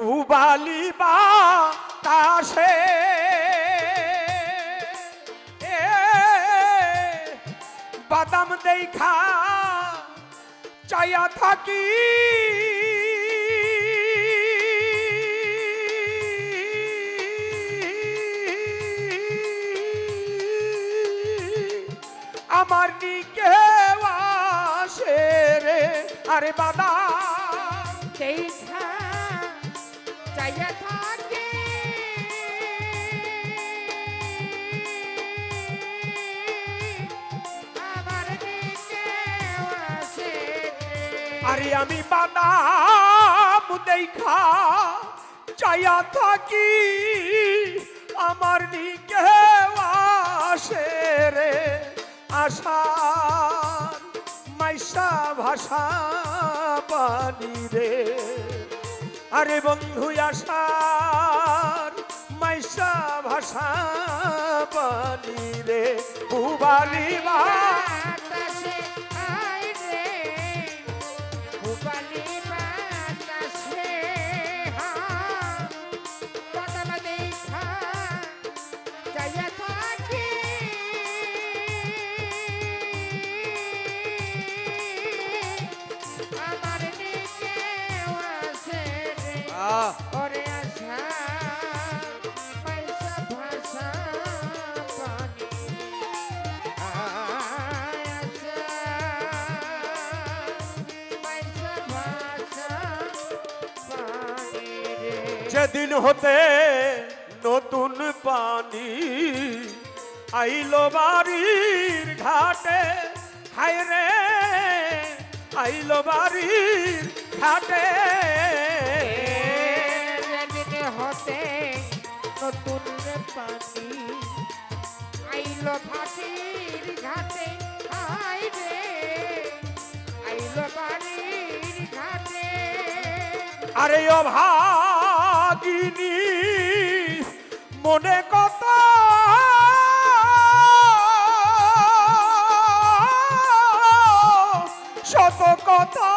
পুবালি বাতাসে বাদাম দেখা চাইয়া থাকি আমার দিকে আসে রে আরে বাদাম দেখা চাইয়া থাকি আমার দিকে আসে আরে আমি বাদাম দেখা চাইয়া থাকি আমার দিকে আসে রে আশার মাইশা ভাষা পানি রে আরে বন্ধু আশার মাইশা ভাষা পানি রে পুবালি বাতাসে আই রে পুবালি বাতাসে বাদাম দেখা চাইয়া থাকি আমার দিকে আসে রে ওরে আশা পয়সা ভাষা পানি আশা পয়সা ভাষা পানি রে যেদিন হতে নতুন পানি আইলো বাড়ির ঘাটে হায় রে আইলো বাড়ির ঘাটে যেদিন হতে নতুন পানি আইলো ভাটির ঘাটে হায় রে আইলো বাড়ির ঘাটে আরে অভাগিনী মনে কত শত কথা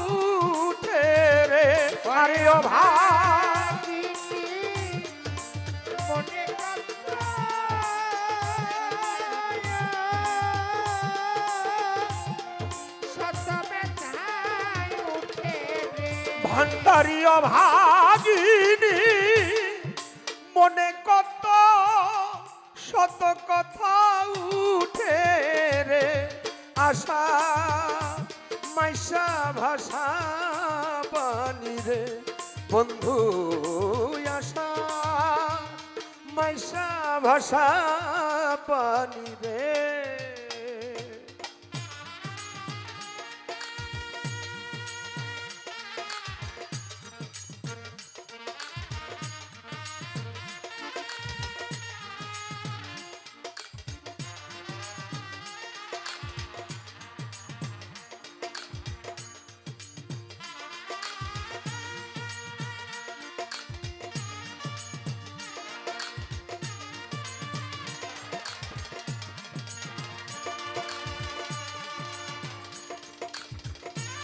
উঠে রে আরে অভাগিনী মনে শত ব্যথায় উঠে রে ভান্ডারি অভাগিনী মনে কত শত কথা উঠে রে আশা মাইশা ভাষা পানি রে বন্ধু আশা মাইশা ভাষা পানি রে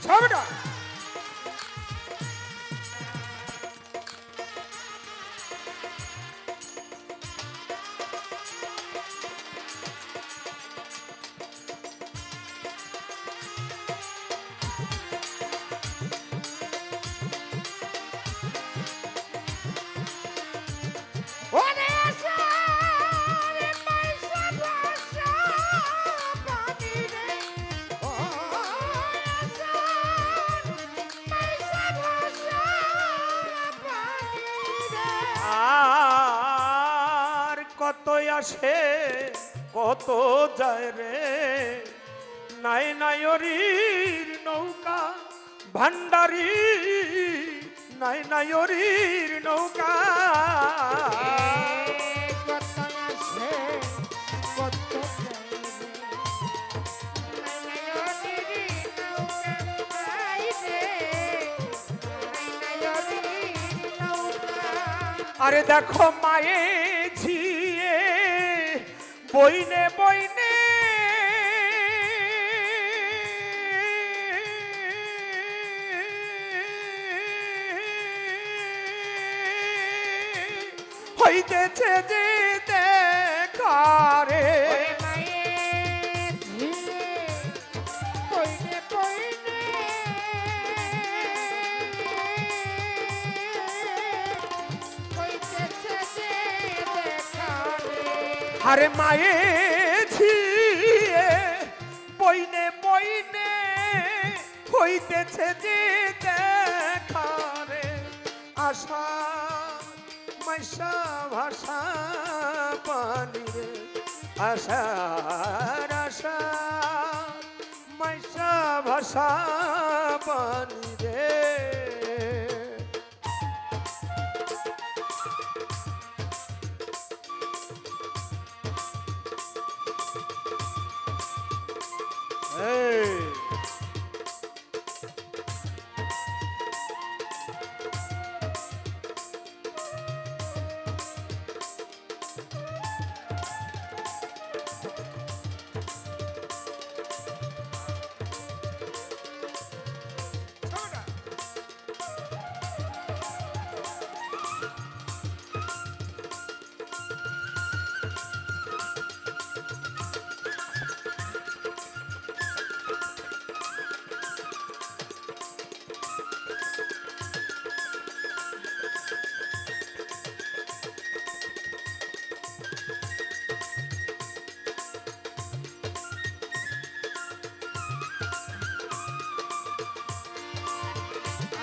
ছবিটা ওরে আশা রে পয়সা ভাষা পানি রে ও আশা পয়সা ভাষা পানি রে আর কত আসে কত যায় রে নাই নায়রির নৌকা ভান্ডারি নাই নায়রির নৌকা কত আসে কত যায় রে নাইনায়নির নৌকা আই রে নাইনায়নির নৌকা আরে দেখো মায়ে ঝিয়ে বইনে বইনে হইতেছে যে দেখারে ওরে মায়ের ঝিয়ে কইনে কইনে কইতেছে যে দেখা রে আরে মায়ে ঝিয়ে বইনে বইনে হইতেছে যে দেখারে আশা মাইশা ভাষা পানি রে আশার আশা মাইশা ভাষা পানি রে এই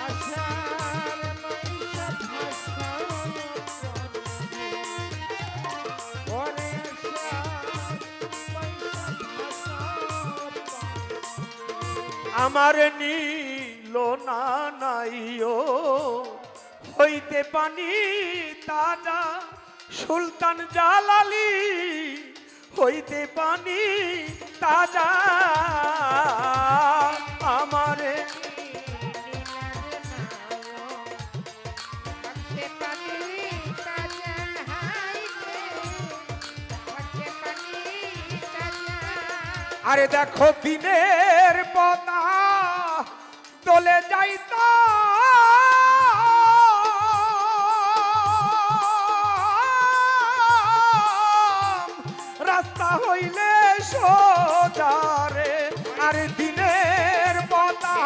আশার মাইশা ভাষা ওরে আশার মাইশা ভাষা আমার নীল না নাইও হইতে পানি তাজা সুলতান জালালি হইতে পানি তাজা আমারে আরে দেখো দিনের পতা তোলে যাইতা রাস্তা হইলে সোজারে আরে দিনের পতা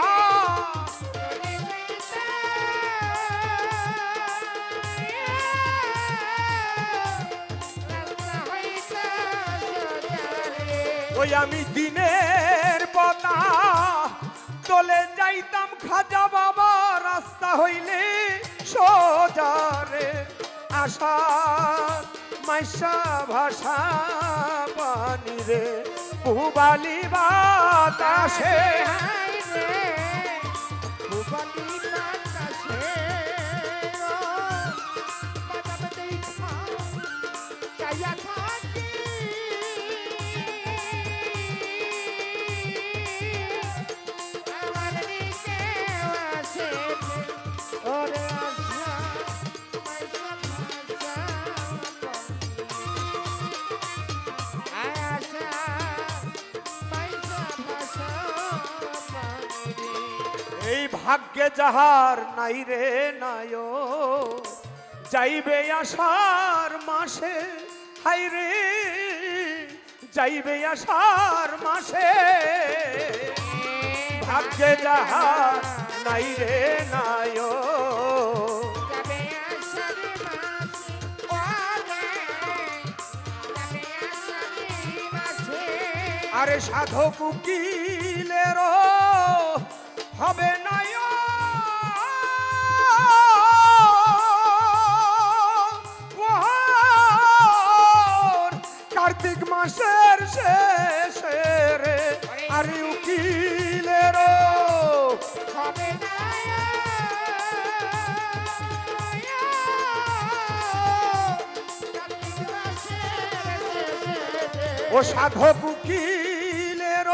ওই আমি দিনের পতা তোলে যাইতাম খাজা বাবা রাস্তা হইলে সোজারে আশা মাইশা ভাষা পানি রে পুবালি বাতাসে এই ভাগ্যে যাহার নাই রে নায় যাইবে আষাঢ় মাসে হাই রে যাইবে আষাঢ় মাসে ভাগ্যে যাহার নাই রে নায় আরে সাধক উকিলের হবে না কার্তিক মাসের শেষে রে আরে উকিলের হবে না ও সাধক উকিলের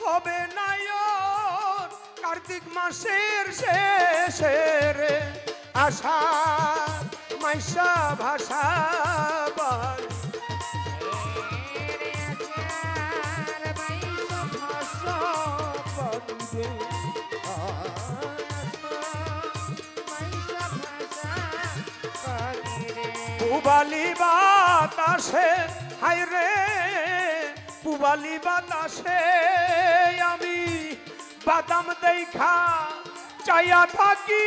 হবে নায়ন কার্তিক মাসের শেষে রে আশা মাইশা ভাষা বল ভাষা পুবালি বাতাসে হায় রে পুবালি বাতাসে আমি বাদাম দেখা চাইয়া থাকি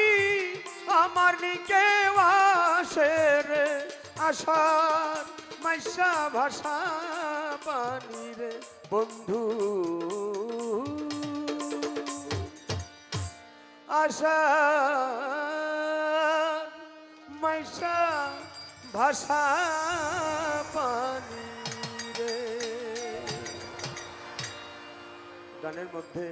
আমার নিকে আসে রে আশার মাইশা ভাষা পানি রে বন্ধু আশার মাইশা ভাষা পানি রে। গানের মধ্যে